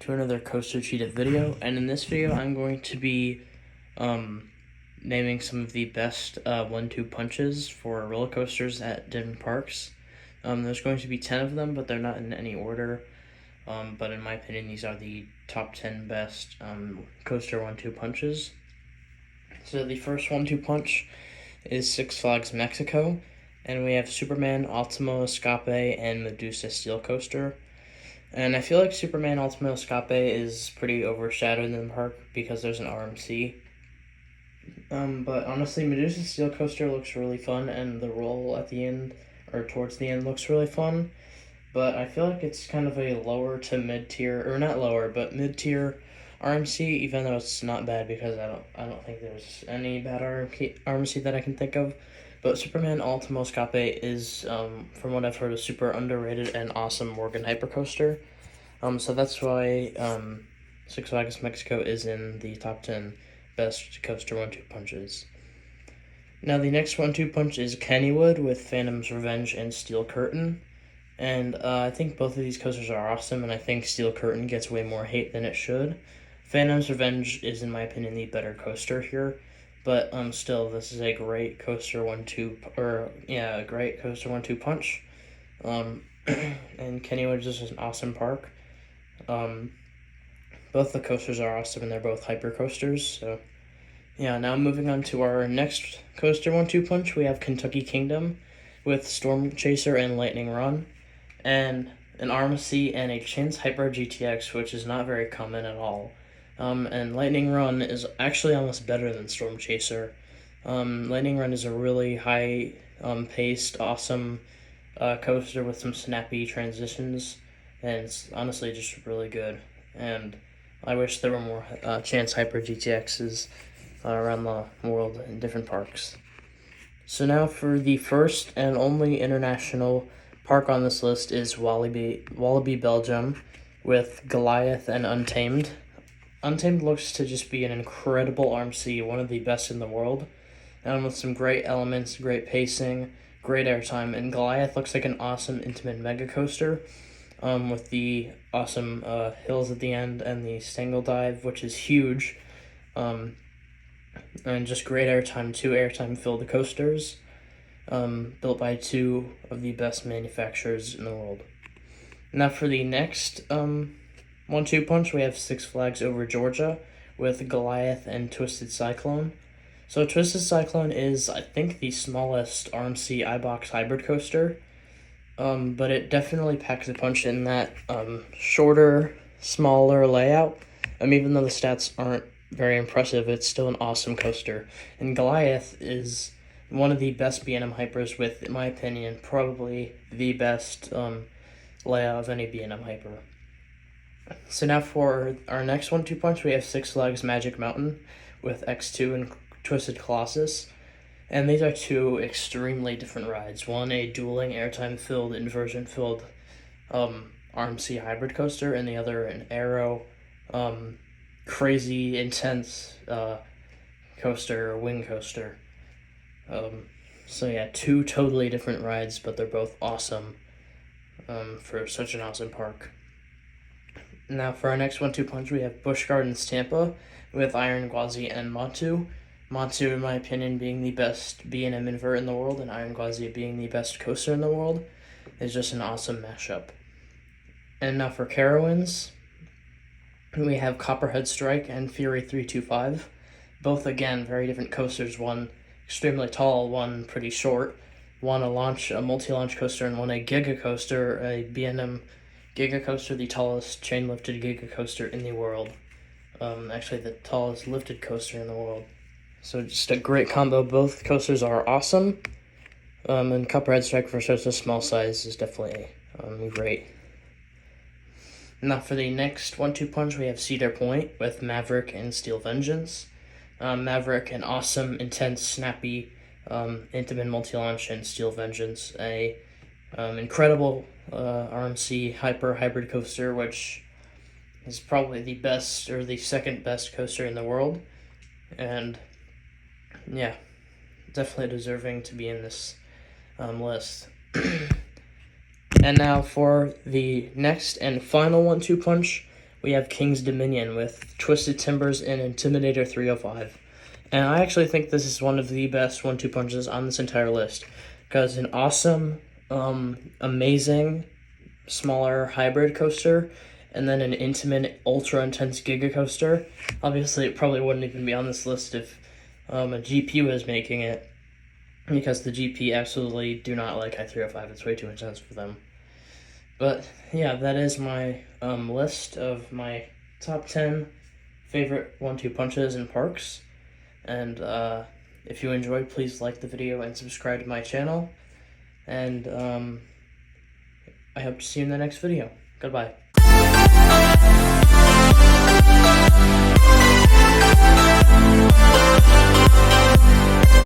to another Coaster Cheetah video, and in this video I'm going to be naming some of the best 1-2 punches for roller coasters at different parks. There's going to be 10 of them, but they're not in any order. But in my opinion, these are the top 10 best coaster 1-2 punches. So the first 1-2 punch is Six Flags Mexico, and we have Superman, Ultimo Escape, and Medusa Steel Coaster. And I feel like Superman Ultimo Escape is pretty overshadowed in the park because there's an RMC. But honestly, Medusa Steel Coaster looks really fun, and the roll at the end, or towards the end, looks really fun. But I feel like it's kind of a lower to mid-tier, or not lower, but mid-tier RMC, even though it's not bad because I don't think there's any bad RMC that I can think of. But Superman Ultimo Escape is, from what I've heard, a super underrated and awesome Morgan Hypercoaster. So that's why Six Flags Mexico is in the top 10 best coaster 1-2 punches. Now the next 1-2 punch is Kennywood with Phantom's Revenge and Steel Curtain. And I think both of these coasters are awesome, and I think Steel Curtain gets way more hate than it should. Phantom's Revenge is, in my opinion, the better coaster here. But still, this is a great coaster 1-2, great coaster 1-2 punch. And Kennywood is just an awesome park. Both the coasters are awesome, and they're both hyper coasters. So, yeah. Now moving on to our next coaster 1-2 punch, we have Kentucky Kingdom with Storm Chaser and Lightning Run, and an RMC and a Chance Hyper GTX, which is not very common at all. And Lightning Run is actually almost better than Storm Chaser. Lightning Run is a really high paced, awesome coaster with some snappy transitions, and it's honestly just really good. And I wish there were more Chance Hyper GTXs around the world in different parks. So now for the first and only international park on this list is Walibi Belgium with Goliath and Untamed. Untamed looks to just be an incredible RMC, one of the best in the world, and with some great elements, great pacing, great airtime, and Goliath looks like an awesome intimate mega coaster with the awesome hills at the end and the Stangle Dive, which is huge, and just great airtime, 2 airtime-filled coasters, built by 2 of the best manufacturers in the world. Now for the next 1-2 punch, we have Six Flags Over Georgia with Goliath and Twisted Cyclone. So Twisted Cyclone is, I think, the smallest RMC iBox hybrid coaster, but it definitely packs a punch in that shorter, smaller layout. Even though the stats aren't very impressive, it's still an awesome coaster. And Goliath is one of the best B&M hypers with, in my opinion, probably the best layout of any B&M hyper. So now for our next 1-2 punch, we have Six Flags Magic Mountain with X2 and Twisted Colossus. And these are 2 extremely different rides. One, a dueling airtime-filled, inversion-filled RMC hybrid coaster, and the other, an aero, crazy, intense coaster, or wing coaster. So yeah, 2 totally different rides, but they're both awesome for such an awesome park. Now for our next 1-2 punch, we have Busch Gardens Tampa with Iron Gwazi and Matu. Matu, in my opinion, being the best B&M invert in the world, and Iron Gwazi being the best coaster in the world, is just an awesome mashup. And now for Carowinds, we have Copperhead Strike and Fury 325. Both, again, very different coasters. One extremely tall, one pretty short. One a multi-launch coaster, and one a Giga Coaster, a B&M Giga Coaster, the tallest chain-lifted Giga Coaster in the world. Actually, the tallest lifted coaster in the world. So just a great combo. Both coasters are awesome. And Copperhead Strike for such a small size is definitely great. Now for the next 1-2 punch, we have Cedar Point with Maverick and Steel Vengeance. Maverick, an awesome, intense, snappy, intimate multi-launch, and Steel Vengeance, a incredible RMC hybrid coaster, which is probably the best or the second best coaster in the world, and yeah, definitely deserving to be in this list. And now for the next and final 1-2 punch, we have King's Dominion with Twisted Timbers and Intimidator 305. And I actually think this is one of the best 1-2 punches on this entire list, because an awesome, amazing, smaller hybrid coaster, and then an intimate, ultra-intense Giga coaster. Obviously, it probably wouldn't even be on this list if a GP was making it, because the GP absolutely do not like I-305. It's way too intense for them. But yeah, that is my list of my top 10 favorite 1-2 punches in parks. And if you enjoyed, please like the video and subscribe to my channel. And I hope to see you in the next video. Goodbye.